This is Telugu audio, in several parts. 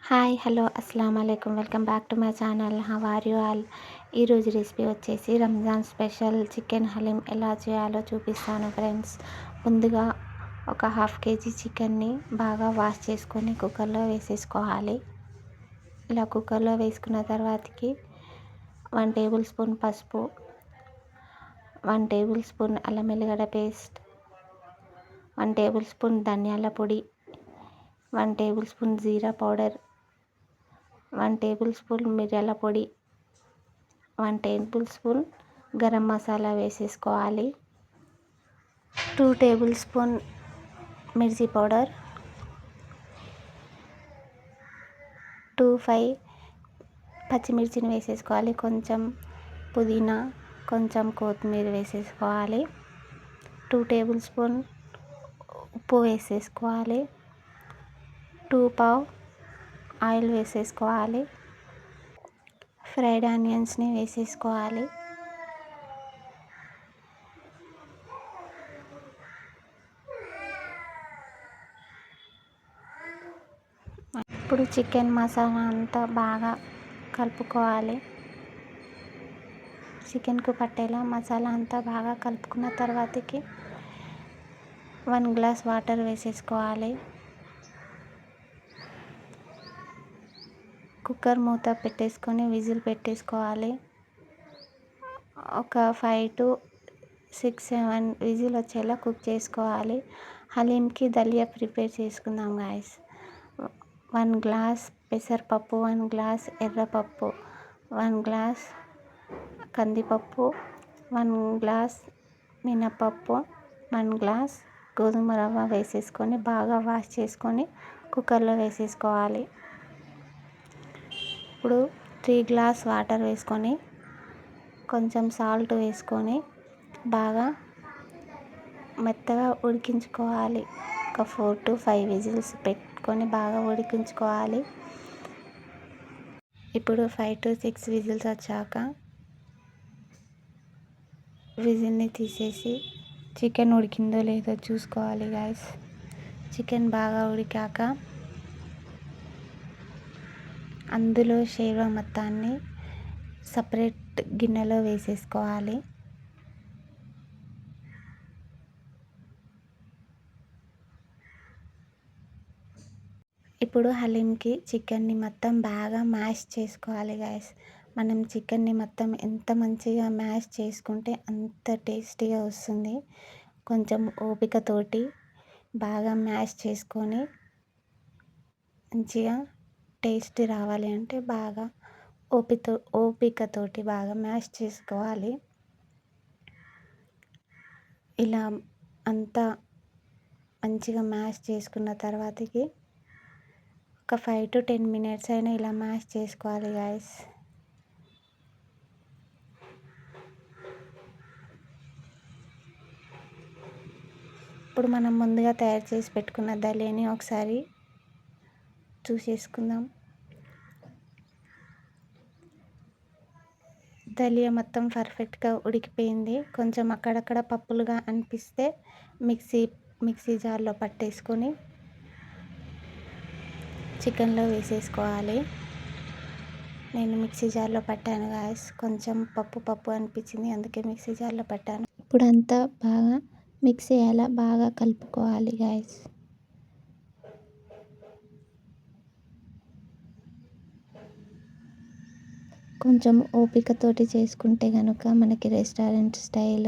హాయ్ హలో అస్సలం అయికం welcome back to my channel. How are you all? ఈరోజు రెసిపీ వచ్చేసి రంజాన్ స్పెషల్ చికెన్ హలీం ఎలా చేయాలో చూపిస్తాను ఫ్రెండ్స్. ముందుగా ఒక హాఫ్ కేజీ చికెన్ని బాగా వాష్ చేసుకొని కుక్కర్లో వేసేసుకోవాలి. ఇలా కుక్కర్లో వేసుకున్న తర్వాతకి 1 టేబుల్ స్పూన్ పసుపు, 1 టేబుల్ స్పూన్ అల్లం వెల్లిగడ్డ పేస్ట్, 1 టేబుల్ స్పూన్ ధనియాల పొడి, 1 టేబుల్ స్పూన్ జీరా పౌడర్, 1 టేబుల్ స్పూన్ మిరియాల పొడి, 1 టేబుల్ స్పూన్ గరం మసాలా వేసేసుకోవాలి. 2 టేబుల్ స్పూన్ మిర్చి పౌడర్, 5 పచ్చిమిర్చిని వేసేసుకోవాలి. కొంచెం పుదీనా, కొంచెం కొత్తిమీర వేసేసుకోవాలి. 2 టేబుల్ స్పూన్ ఉప్పు వేసేసుకోవాలి. 2 పావు ఆయిల్ వేసేసుకోవాలి. ఫ్రైడ్ ఆనియన్స్ని వేసేసుకోవాలి. ఇప్పుడు చికెన్ మసాలా అంతా బాగా కలుపుకోవాలి. చికెన్కు పట్టేలా మసాలా అంతా బాగా కలుపుకున్న తర్వాతకి 1 గ్లాస్ వాటర్ వేసేసుకోవాలి. కుక్కర్ మూత పెట్టేసుకొని విజిల్ పెట్టేసుకోవాలి. ఒక 5 to 6, 7 విజిల్ వచ్చేలా కుక్ చేసుకోవాలి. హలీంకి దలియా ప్రిపేర్ చేసుకుందాం గాయస్. 1 గ్లాస్ పెసరపప్పు, 1 గ్లాస్ ఎర్రపప్పు, 1 గ్లాస్ కందిపప్పు, 1 గ్లాస్ మినపప్పు, 1 గ్లాస్ గోధుమ రవ్వ వేసేసుకొని బాగా వాష్ చేసుకొని కుక్కర్లో వేసేసుకోవాలి. ఇప్పుడు 3 గ్లాస్ వాటర్ వేసుకొని కొంచెం సాల్ట్ వేసుకొని బాగా మెత్తగా ఉడికించుకోవాలి. ఒక 4 to 5 విజిల్స్ పెట్టుకొని బాగా ఉడికించుకోవాలి. ఇప్పుడు 5 to 6 విజిల్స్ వచ్చాక విజిల్ని తీసేసి చికెన్ ఉడికిందో లేదో చూసుకోవాలి గాయస్. చికెన్ బాగా ఉడికాక అందులో షేర్వా మొత్తాన్ని సపరేట్ గిన్నెలో వేసేసుకోవాలి. ఇప్పుడు హలీంకి చికెన్ని మొత్తం బాగా మ్యాష్ చేసుకోవాలి గాయస్. మనం చికెన్ని మొత్తం ఎంత మంచిగా మ్యాష్ చేసుకుంటే అంత టేస్టీగా వస్తుంది. కొంచెం ఓపికతోటి బాగా మ్యాష్ చేసుకొని మంచిగా టేస్ట్ రావాలి అంటే బాగా ఓపికతోటి బాగా మ్యాష్ చేసుకోవాలి. ఇలా అంతా మంచిగా మ్యాష్ చేసుకున్న తర్వాతకి ఒక 5 to 10 మినిట్స్ అయినా ఇలా మ్యాష్ చేసుకోవాలి గాయస్. ఇప్పుడు మనం ముందుగా తయారు చేసి పెట్టుకున్న దలియాని ఒకసారి చూసేసుకుందాం. దలియా మొత్తం పర్ఫెక్ట్గా ఉడికిపోయింది. కొంచెం అక్కడక్కడ పప్పులుగా అనిపిస్తే మిక్సీ జార్లో పట్టేసుకొని చికెన్లో వేసేసుకోవాలి. నేను మిక్సీ జార్లో పట్టాను గాయస్. కొంచెం పప్పు అనిపించింది, అందుకే మిక్సీ జార్లో పట్టాను. ఇప్పుడు అంతా బాగా మిక్స్ అయ్యేలా బాగా కలుపుకోవాలి గాయస్. కొంచెం ఓపికతోటి చేసుకుంటే కనుక మనకి restaurant style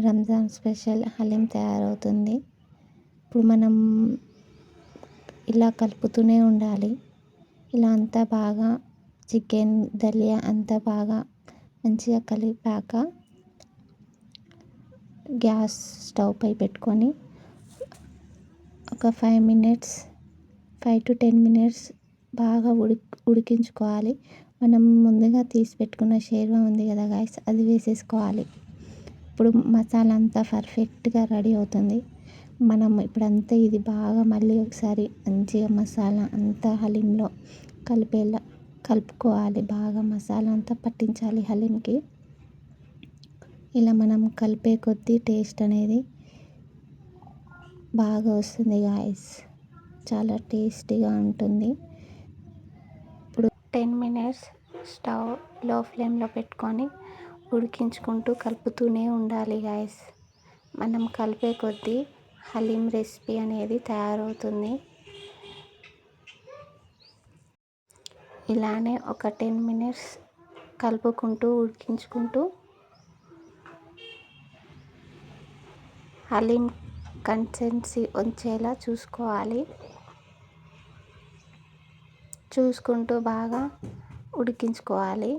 Ramzan special haleem తయారవుతుంది. ఇప్పుడు మనం ఇలా కలుపుతూనే ఉండాలి. ఇలా అంతా బాగా చికెన్ దలియా అంతా బాగా మంచిగా కలిపాక గ్యాస్ స్టవ్ పై పెట్టుకొని ఒక 5 to 10 మినిట్స్ బాగా ఉడికించుకోవాలి. మనం ముందుగా తీసి పెట్టుకున్న షేర్వా ఉంది కదా గాయస్, అది వేసేసుకోవాలి. ఇప్పుడు మసాలా అంతా పర్ఫెక్ట్గా రెడీ అవుతుంది. మనం ఇప్పుడంతా ఇది బాగా మళ్ళీ ఒకసారి మంచిగా మసాలా అంతా హలీంలో కలుపుకోవాలి. బాగా మసాలా అంతా పట్టించాలి హలీంకి. ఇలా మనం కలిపే కొద్దీ టేస్ట్ అనేది బాగా వస్తుంది గాయస్. చాలా టేస్టీగా ఉంటుంది. ఇప్పుడు 10 మినిట్స్ స్టవ్ లో ఫ్లేమ్లో పెట్టుకొని ఉడికించుకుంటూ కలుపుతూనే ఉండాలి గైస్. మనం కలిపే కొద్దీ హలీం రెసిపీ అనేది తయారవుతుంది. ఇలానే ఒక 10 మినిట్స్ కలుపుకుంటూ ఉడికించుకుంటూ హలీం కన్సిస్టెన్సీ వచ్చేలా చూసుకుంటూ బాగా ఉడికించుకోవాలి.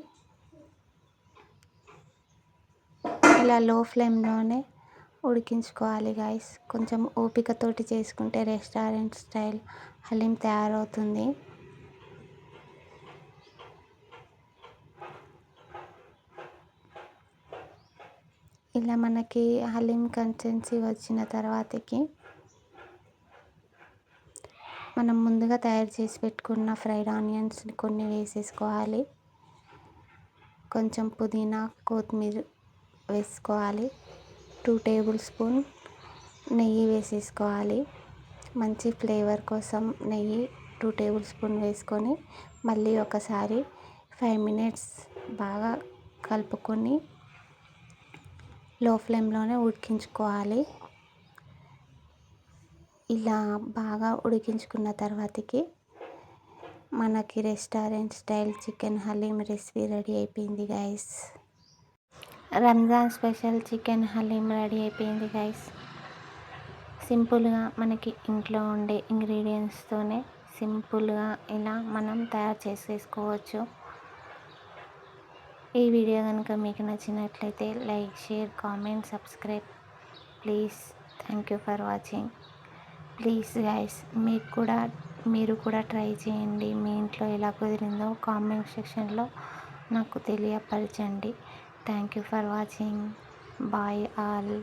ఇలా లో ఫ్లేమ్లోనే ఉడికించుకోవాలి గైస్. కొంచెం ఓపికతోటి చేసుకుంటే రెస్టారెంట్ స్టైల్ హలీం తయారవుతుంది. ఇలా మనకి హలీం కన్సిస్టెన్సీ వచ్చిన తర్వాతకి మనం ముందుగా తయారు చేసి పెట్టుకున్న ఫ్రైడ్ ఆనియన్స్ని కొన్ని వేసేసుకోవాలి. కొంచెం పుదీనా కొత్తిమీర వేసుకోవాలి. 2 టేబుల్ స్పూన్ నెయ్యి వేసేసుకోవాలి. మంచి ఫ్లేవర్ కోసం నెయ్యి 2 టేబుల్ స్పూన్ వేసుకొని మళ్ళీ ఒకసారి 5 మినిట్స్ బాగా కలుపుకొని లో ఫ్లేమ్లోనే ఉడికించుకోవాలి. ఇలా బాగా ఉడికించుకున్న తర్వాతకి మనకి restaurant style chicken haleem recipe ready అయిపోయింది guys. Ramzan special chicken haleem ready అయిపోయింది గైస్. సింపుల్గా మనకి ఇంట్లో ఉండే ఇంగ్రీడియంట్స్తోనే సింపుల్గా ఇలా మనం తయారు చేసేసుకోవచ్చు. ఈ వీడియో కనుక మీకు నచ్చినట్లయితే like, share, comment, subscribe please. Thank you for watching. Please guys, మీరు కూడా ట్రై చేయండి. మీ ఇంట్లో ఎలా కుదిరిందో కామెంట్ సెక్షన్లో నాకు తెలియపరచండి. Thank you for watching. Bye all.